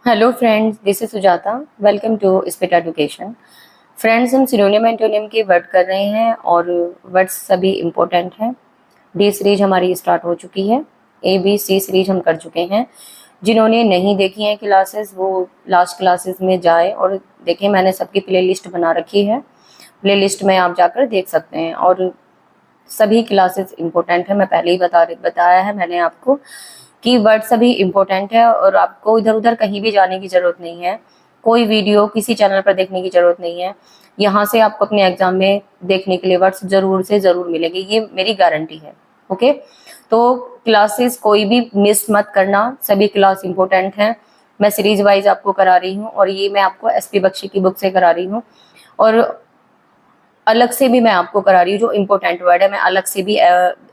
Hello friends, this is Sujata. Welcome to speed education. Friends, हम synonym antonym की word कर रहे हैं और वर्ड्स सभी इम्पोर्टेंट हैं। डी सीरीज हमारी स्टार्ट हो चुकी है। ए बी सी सीरीज हम कर चुके हैं। जिन्होंने नहीं देखी हैं क्लासेस वो लास्ट क्लासेस में जाए और देखें। मैंने सबकी प्ले लिस्ट बना रखी है। प्ले लिस्ट में आप जाकर देख सकते हैं और सभी क्लासेस इम्पोर्टेंट है। मैं पहले ही बताया है मैंने आपको कि वर्ड सभी इम्पोर्टेंट है और आपको इधर उधर कहीं भी जाने की ज़रूरत नहीं है। कोई वीडियो किसी चैनल पर देखने की ज़रूरत नहीं है। यहाँ से आपको अपने एग्जाम में देखने के लिए वर्ड्स ज़रूर से ज़रूर मिलेंगे, ये मेरी गारंटी है। ओके, तो क्लासेस कोई भी मिस मत करना, सभी क्लास इम्पोर्टेंट हैं। मैं सीरीज वाइज आपको करा रही हूँ और ये मैं आपको SP बख्शी की बुक से करा रही हूँ और अलग से भी मैं आपको करा रही हूँ। जो इम्पोर्टेंट वर्ड है मैं अलग से भी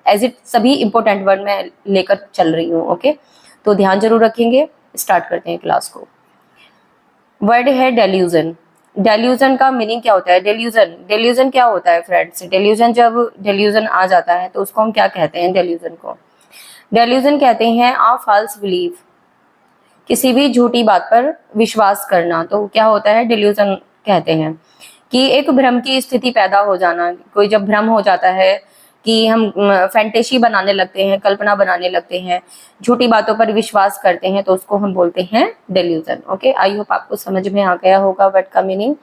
एज इट सभी इम्पोर्टेंट वर्ड मैं लेकर चल रही हूँ। ओके, तो ध्यान जरूर रखेंगे। स्टार्ट करते हैं क्लास को। वर्ड है डेल्यूजन। डेल्यूजन का मीनिंग क्या होता है? डेल्यूजन क्या होता है फ्रेंड्स? डेल्यूजन, जब डेल्यूजन आ जाता है तो उसको हम क्या कहते हैं? डेल्यूजन कहते हैं आ फॉल्स बिलीफ, किसी भी झूठी बात पर विश्वास करना। तो क्या होता है? डेल्यूजन कहते हैं कि एक भ्रम की स्थिति पैदा हो जाना। कोई जब भ्रम हो जाता है कि हम फैंटेसी बनाने लगते हैं, कल्पना बनाने लगते हैं, झूठी बातों पर विश्वास करते हैं, तो उसको हम बोलते हैं डेल्यूजन। ओके, आई होप आपको समझ में आ गया होगा वर्ड का मीनिंग।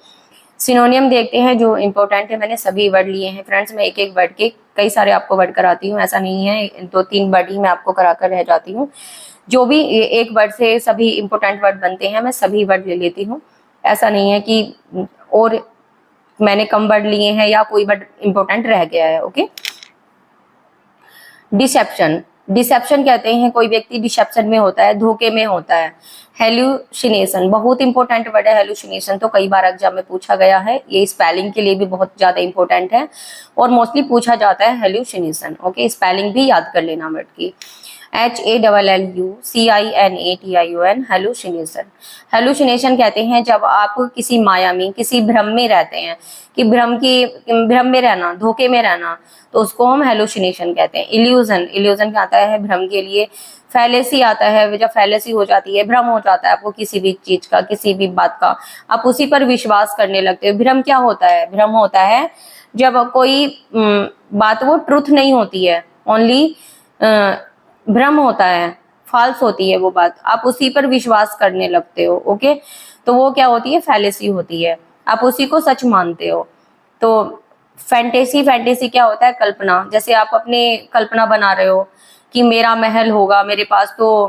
सिनोनियम देखते हैं जो इंपॉर्टेंट है। मैंने सभी वर्ड लिए हैं फ्रेंड्स। मैं एक एक वर्ड के कई सारे आपको वर्ड कराती हूँ, ऐसा नहीं है 2-3 वर्ड ही मैं आपको कराकर रह जाती हूँ। जो भी एक वर्ड से सभी इंपॉर्टेंट वर्ड बनते हैं मैं सभी वर्ड ले लेती हूँ। ऐसा नहीं है कि और मैंने कम वर्ड लिए हैं या कोई वर्ड इंपॉर्टेंट रह गया है। Okay, dissipation. डिसेप्शन कहते हैं कोई व्यक्ति डिसेप्शन में होता है, धोखे में होता है। हेल्यूसिनेशन बहुत इंपॉर्टेंट वर्ड है। हेल्यूसिनेशन तो कई बार एग्जाम में पूछा गया है, ये स्पेलिंग के लिए भी बहुत ज्यादा इंपॉर्टेंट है और मोस्टली पूछा जाता है हेल्यूसिनेशन। ओके, स्पेलिंग भी याद कर लेना वर्ड की। HALLUCINATION, hallucination. हेलुसिनेशन कहते हैं जब आप किसी माया में, किसी भ्रम में रहते हैं, कि भ्रम में रहना, धोखे में रहना, तो उसको हम हेलुसिनेशन कहते हैं। इल्यूजन, इल्यूजन क्या आता है? भ्रम के लिए। फैलेसी आता है, जब फैलेसी हो जाती है, भ्रम हो जाता है आपको किसी भी चीज का, किसी भी बात का, आप उसी पर विश्वास करने लगते हो। भ्रम क्या होता है? भ्रम होता है जब कोई बात वो ट्रुथ नहीं होती है, ओनली भ्रम होता है, फॉल्स होती है वो बात, आप उसी पर विश्वास करने लगते हो। ओके, तो वो क्या होती है? फैलेसी होती है, आप उसी को सच मानते हो। तो फैंटेसी, फैंटेसी क्या होता है? कल्पना। जैसे आप अपने कल्पना बना रहे हो कि मेरा महल होगा, मेरे पास तो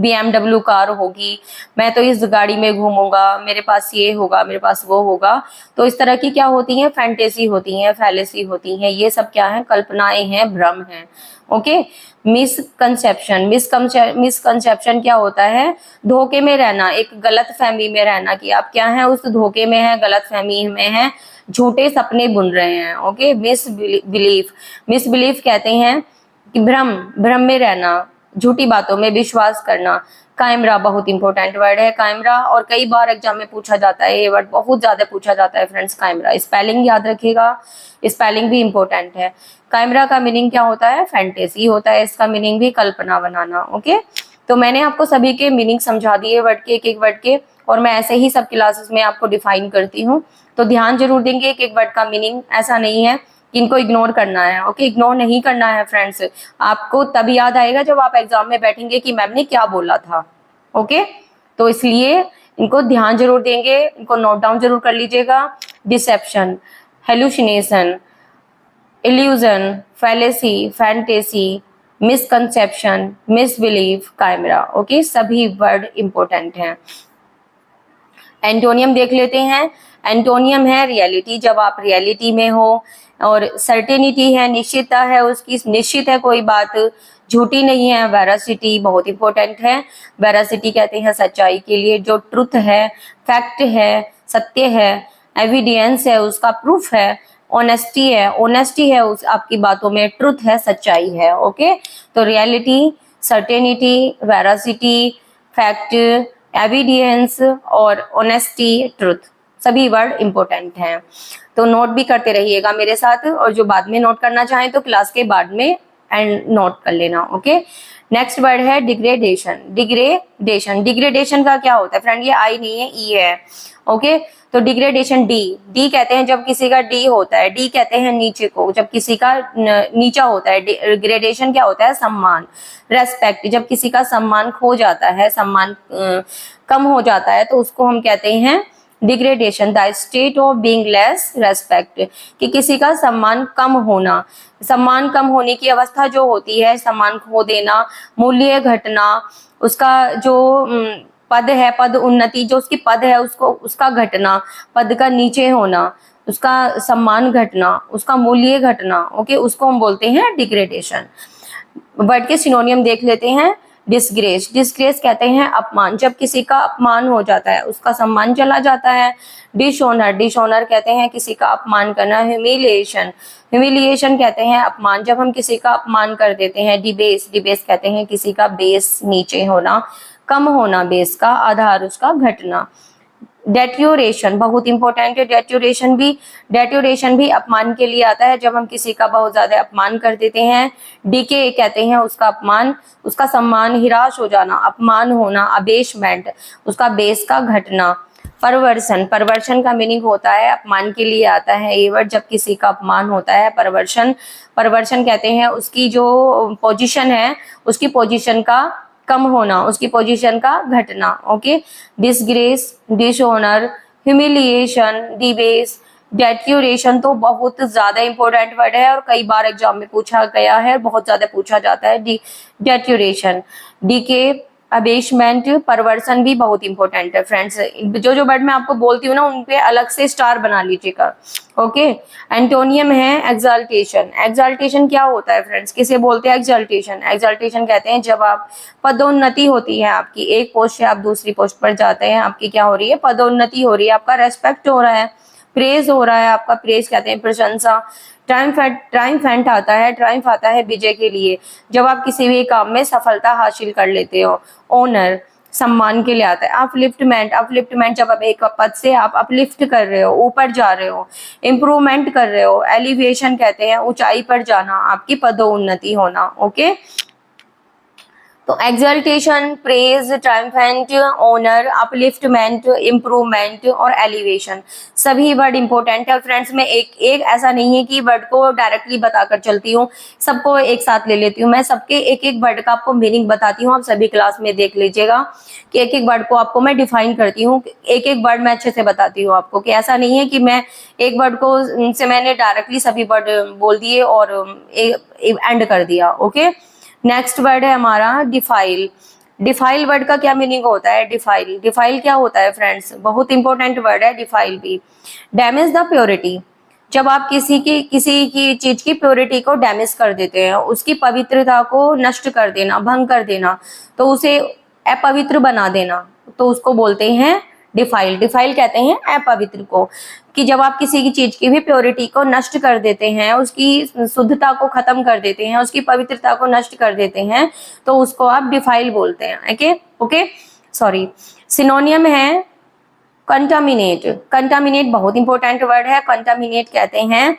BMW कार होगी, मैं तो इस गाड़ी में घूमूंगा, मेरे पास ये होगा, मेरे पास वो होगा। तो इस तरह की क्या होती है? फैंटेसी होती है, फैलेसी होती है। ये सब क्या है? कल्पनाएं हैं, भ्रम है। Okay, misconception. मिसकंसेप्शन क्या होता है? धोखे में रहना, एक गलत फहमी में रहना कि आप क्या है? उस धोखे में है, गलत फहमी में है, झूठे सपने बुन रहे हैं। Okay, misbelief. मिसबिलीफ कहते हैं कि भ्रम, भ्रम में रहना, झूठी बातों में विश्वास करना। कायमरा बहुत इंपॉर्टेंट वर्ड है, कायमरा, और कई बार एग्जाम में पूछा जाता है, ये वर्ड बहुत ज्यादा पूछा जाता है फ्रेंड्स। कायमरा स्पेलिंग याद रखिएगा, स्पेलिंग भी इंपॉर्टेंट है। कायमरा का मीनिंग क्या होता है? फैंटेसी होता है, इसका मीनिंग भी कल्पना बनाना। ओके, तो मैंने आपको सभी के मीनिंग समझा दिए वर्ड के, एक एक वर्ड के, और मैं ऐसे ही सब क्लासेस में आपको डिफाइन करती हूँ। तो ध्यान जरूर देंगे एक एक वर्ड का मीनिंग। ऐसा नहीं है कि इनको इग्नोर करना है। ओके, इग्नोर नहीं करना है फ्रेंड्स। आपको तब याद आएगा जब आप एग्जाम में बैठेंगे कि मैम ने क्या बोला था। ओके, तो इसलिए इनको ध्यान जरूर देंगे, इनको नोट डाउन जरूर कर लीजिएगा। Deception, hallucination, illusion, fallacy, fantasy, misconception, misbelief, chimera. Okay, सभी वर्ड इंपॉर्टेंट हैं। एंटोनियम देख लेते हैं। एंटोनियम है रियलिटी, जब आप रियलिटी में हो, और सर्टेनिटी है, निश्चितता है उसकी, निश्चित है कोई बात, झूठी नहीं है। वेरासिटी बहुत इंपॉर्टेंट है। वेरासिटी कहते हैं सच्चाई के लिए, जो ट्रुथ है, फैक्ट है, सत्य है, एविडेंस है, उसका प्रूफ है। ऑनेस्टी है, ऑनेस्टी है उस आपकी बातों में, ट्रुथ है, सच्चाई है। ओके, तो reality, certainty, veracity, fact, evidence और ऑनेस्टी, ट्रुथ, सभी वर्ड इंपॉर्टेंट हैं। तो नोट भी करते रहिएगा मेरे साथ, और जो बाद में नोट करना चाहें तो क्लास के बाद में एंड नोट कर लेना। ओके, नेक्स्ट वर्ड है डिग्रेडेशन। डिग्रेडेशन, डिग्रेडेशन का क्या होता है फ्रेंड, ये आई नहीं है, ई है। ओके, तो डिग्रेडेशन, डी कहते हैं जब किसी का डी होता है, डी कहते हैं नीचे को, जब किसी का नीचा होता है। डिग्रेडेशन क्या होता है, सम्मान, रेस्पेक्ट, जब किसी का सम्मान खो जाता है, सम्मान कम हो जाता है, तो उसको हम कहते हैं degradation. The state of being less respect, कि किसी का सम्मान कम होना, सम्मान कम होने की अवस्था जो होती है, सम्मान खो देना, मूल्य घटना, उसका जो पद है, पद उन्नति, जो उसकी पद है उसको, उसका घटना, पद का नीचे होना, उसका सम्मान घटना, उसका मूल्य घटना। ओके, उसको हम बोलते हैं डिग्रेडेशन। वर्ड के सिनोनियम देख लेते हैं। डिसग्रेस, डिसग्रेस कहते हैं अपमान, जब किसी का अपमान हो जाता है, उसका सम्मान चला जाता है। डिसऑनर, डिसऑनर कहते हैं किसी का अपमान करना। ह्यूमिलिएशन, ह्यूमिलिएशन कहते हैं अपमान, जब हम किसी का अपमान कर देते हैं। डिबेस, डिबेस कहते हैं किसी का बेस नीचे होना, कम होना, बेस का आधार उसका घटना। डेट्यूरेशन बहुत इंपॉर्टेंट है। डेट्यूरेशन भी अपमान के लिए आता है, जब हम किसी का बहुत ज्यादा अपमान कर देते हैं। डीके कहते हैं उसका अपमान, उसका सम्मान हिराश हो जाना, अपमान होना। अबेशमेंट, उसका बेस का घटना। परवर्शन, परवर्शन का मीनिंग होता है अपमान के लिए आता है ये वर्ड, जब किसी का अपमान होता है। परवर्शन, परवर्शन कहते हैं उसकी जो पोजीशन है, उसकी पोजीशन का कम होना, उसकी पोजीशन का घटना। ओके, डिसग्रेस, डिसऑनर, ह्यूमिलिएशन, डिबेस, डेट्यूरेशन तो बहुत ज्यादा इंपॉर्टेंट वर्ड है और कई बार एग्जाम में पूछा गया है, बहुत ज्यादा पूछा जाता है। डेट्यूरेशन, डीके, अबेशमेंट, परवर्सन भी बहुत इंपॉर्टेंट है फ्रेंड्स। जो जो वर्ड मैं आपको बोलती हूँ ना, उन पे अलग से स्टार बना लीजिएगा। ओके, एंटोनियम है एक्साल्टेशन। एक्साल्टेशन क्या होता है फ्रेंड्स, किसे बोलते हैं एक्साल्टेशन? एक्साल्टेशन कहते हैं जब आप पदोन्नति होती है आपकी, एक पोस्ट से आप दूसरी पोस्ट पर जाते हैं, आपकी क्या हो रही है, पदोन्नति हो रही है, आपका रेस्पेक्ट हो रहा है, प्रेज हो रहा है आपका। प्रेज कहते हैं प्रशंसा। ट्राइम्फेंट आता है, ट्राइम्फ आता है विजय के लिए, जब आप किसी भी काम में सफलता हासिल कर लेते हो। ऑनर, सम्मान के लिए आता है। अपलिफ्टमेंट, अपलिफ्टमेंट जब आप एक पद से आप अपलिफ्ट कर रहे हो, ऊपर जा रहे हो, इम्प्रूवमेंट कर रहे हो। एलिवेशन कहते हैं ऊंचाई पर जाना, आपकी पदोन्नति होना। ओके, तो exaltation, praise, triumphant, honour, upliftment, improvement और एलिवेशन सभी वर्ड इंपॉर्टेंट है फ्रेंड्स। मैं एक ऐसा नहीं है कि वर्ड को डायरेक्टली बताकर चलती हूँ, सबको एक साथ ले लेती हूँ। मैं सबके एक एक वर्ड का आपको मीनिंग बताती हूँ, आप सभी क्लास में देख लीजिएगा कि एक एक वर्ड को आपको मैं डिफाइन करती हूँ, एक एक वर्ड मैं अच्छे से बताती हूँ आपको, कि ऐसा नहीं है कि मैं एक वर्ड को से मैंने डायरेक्टली सभी वर्ड बोल दिए और एंड कर दिया। ओके, नेक्स्ट वर्ड है हमारा डिफाइल। डिफाइल वर्ड का क्या मीनिंग होता है? डिफाइल, डिफाइल क्या होता है फ्रेंड्स, बहुत इंपॉर्टेंट वर्ड है डिफाइल भी। डैमेज द प्योरिटी, जब आप किसी की चीज की प्योरिटी को डैमेज कर देते हैं, उसकी पवित्रता को नष्ट कर देना, भंग कर देना, तो उसे अपवित्र बना देना, तो उसको बोलते हैं डिफाइल। डिफाइल कहते हैं अपवित्र को, कि जब आप किसी की चीज की भी प्योरिटी को नष्ट कर देते हैं, उसकी शुद्धता को खत्म कर देते हैं, उसकी पवित्रता को नष्ट कर देते हैं, तो उसको आप डिफाइल बोलते हैं। Okay, sorry. सिनोनियम है कंटामिनेट। कंटामिनेट बहुत इंपॉर्टेंट वर्ड है। कंटामिनेट कहते हैं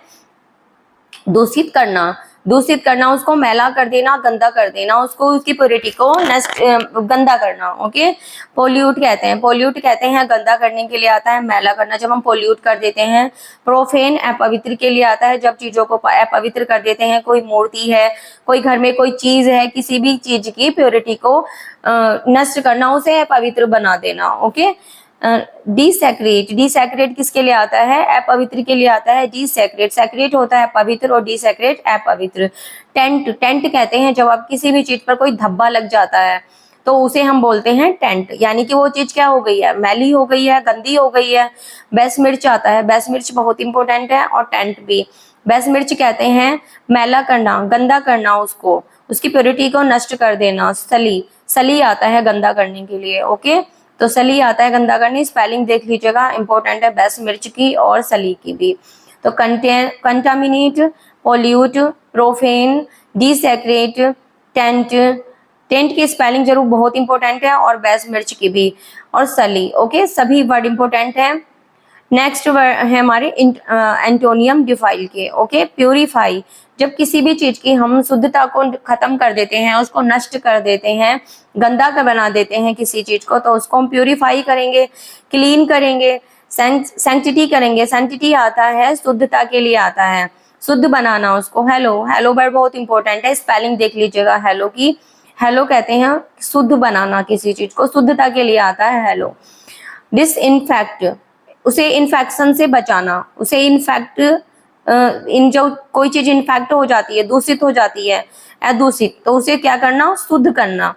दूषित करना, दूषित करना, उसको मैला कर देना, गंदा कर देना, उसको उसकी प्योरिटी को नष्ट गंदा करना। ओके, पोल्यूट कहते हैं, पोल्यूट कहते हैं गंदा करने के लिए आता है, मैला करना, जब हम पोल्यूट कर देते हैं। प्रोफेन अपवित्र के लिए आता है, जब चीजों को अपवित्र कर देते हैं, कोई मूर्ति है, कोई घर में कोई चीज है, किसी भी चीज की प्योरिटी को नष्ट करना, उसे अपवित्र बना देना। ओके, डिसैक्रेट, डिसैक्रेट किसके लिए आता है? अपवित्र के लिए आता है डिसैक्रेट। सैक्रेट होता है पवित्र और डिसैक्रेट अपवित्र। टेंट, टेंट कहते हैं जब आप किसी भी चीज पर कोई धब्बा लग जाता है, तो उसे हम बोलते हैं टेंट, यानी कि वो चीज क्या हो गई है, मैली हो गई है, गंदी हो गई है। बेस मिर्च आता है, बेस मिर्च बहुत इंपॉर्टेंट है, और टेंट भी। बेस मिर्च कहते हैं मैला करना, गंदा करना, उसको उसकी प्योरिटी को नष्ट कर देना। सली, सली आता है गंदा करने के लिए। ओके, तो सली आता है गंदा करने, स्पेलिंग देख लीजिएगा, इंपॉर्टेंट है बेस मिर्च की और सली की भी। तो contaminate, pollute, profane, desecrate, taint, taint की स्पेलिंग जरूर बहुत इंपॉर्टेंट है, और बेस मिर्च की भी, और सली। ओके, सभी वर्ड इंपॉर्टेंट है। नेक्स्ट है हमारे एंटोनियम डिफाइल के। ओके, प्यूरिफाई, जब किसी भी चीज की हम शुद्धता को खत्म कर देते हैं, उसको नष्ट कर देते हैं, गंदा का बना देते हैं किसी चीज को, तो उसको हम प्यूरिफाई करेंगे, क्लीन करेंगे, सैंक्टिटी करेंगे। सैंक्टिटी आता है शुद्धता के लिए आता है, शुद्ध बनाना उसको। हेलो, हेलो वर्ड बहुत इंपॉर्टेंट है, स्पेलिंग देख लीजिएगा हेलो की। हेलो कहते हैं शुद्ध बनाना, किसी चीज को शुद्धता के लिए आता है हेलो। डिसइंफेक्ट, उसे इन्फेक्शन से बचाना, उसे इन्फेक्ट इन जो कोई चीज इन्फेक्ट हो जाती है, दूषित हो जाती है, अदूषित, तो उसे क्या करना, शुद्ध करना।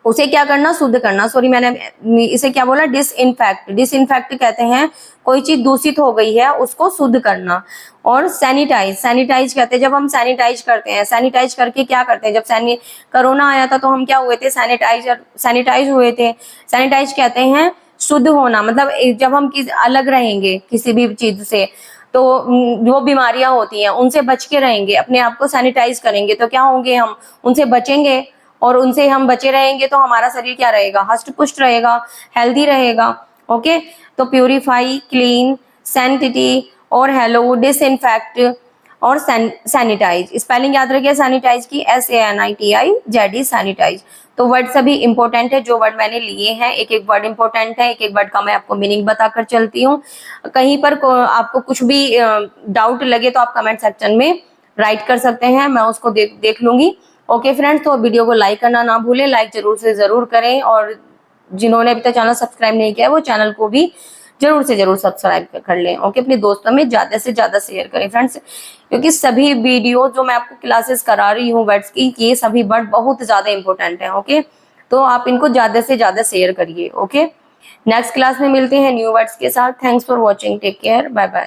उसे क्या करना, शुद्ध करना। सॉरी, मैंने इसे क्या बोला, डिसइंफेक्ट। डिसइंफेक्ट कहते हैं कोई चीज दूषित हो गई है उसको शुद्ध करना। और सैनिटाइज, सैनिटाइज कहते हैं जब हम सैनिटाइज करते हैं। सैनिटाइज करके क्या करते हैं, जब कोरोना आया था तो हम क्या हुए थे, सैनिटाइज हुए थे। सैनिटाइज कहते हैं शुद्ध होना, मतलब जब हम अलग रहेंगे किसी भी चीज से, तो जो बीमारियां होती हैं उनसे बच के रहेंगे, अपने आप को सैनिटाइज करेंगे, तो क्या होंगे, हम उनसे बचेंगे। और उनसे हम बचे रहेंगे तो हमारा शरीर क्या रहेगा, हष्ट पुष्ट रहेगा, हेल्दी रहेगा। ओके, तो प्यूरिफाई, क्लीन, सैनिटी और हेलो, डिसइंफेक्ट और सैनिटाइज। स्पेलिंग याद रखिए सैनिटाइज की, SANITIZ, सैनिटाइज। तो वर्ड सभी इंपॉर्टेंट है, जो वर्ड मैंने लिए हैं, एक एक वर्ड इंपॉर्टेंट है, एक एक वर्ड का मैं आपको मीनिंग बताकर चलती हूँ। कहीं पर आपको कुछ भी डाउट लगे तो आप कमेंट सेक्शन में राइट कर सकते हैं, मैं उसको देख लूंगी। ओके फ्रेंड्स, तो वीडियो को लाइक करना ना भूलें, लाइक जरूर से जरूर करें, और जिन्होंने अभी तक चैनल सब्सक्राइब नहीं किया है वो चैनल को भी जरूर से जरूर सब्सक्राइब कर लें। ओके, अपने दोस्तों में ज्यादा से ज्यादा शेयर करें फ्रेंड्स, क्योंकि सभी वीडियो जो मैं आपको क्लासेस करा रही हूँ वर्ड्स की, ये सभी वर्ड बहुत ज्यादा इंपॉर्टेंट है। ओके, तो आप इनको ज्यादा से ज्यादा शेयर करिए। ओके, नेक्स्ट क्लास में मिलते हैं न्यू वर्ड्स के साथ। Thanks for watching, take care, bye bye.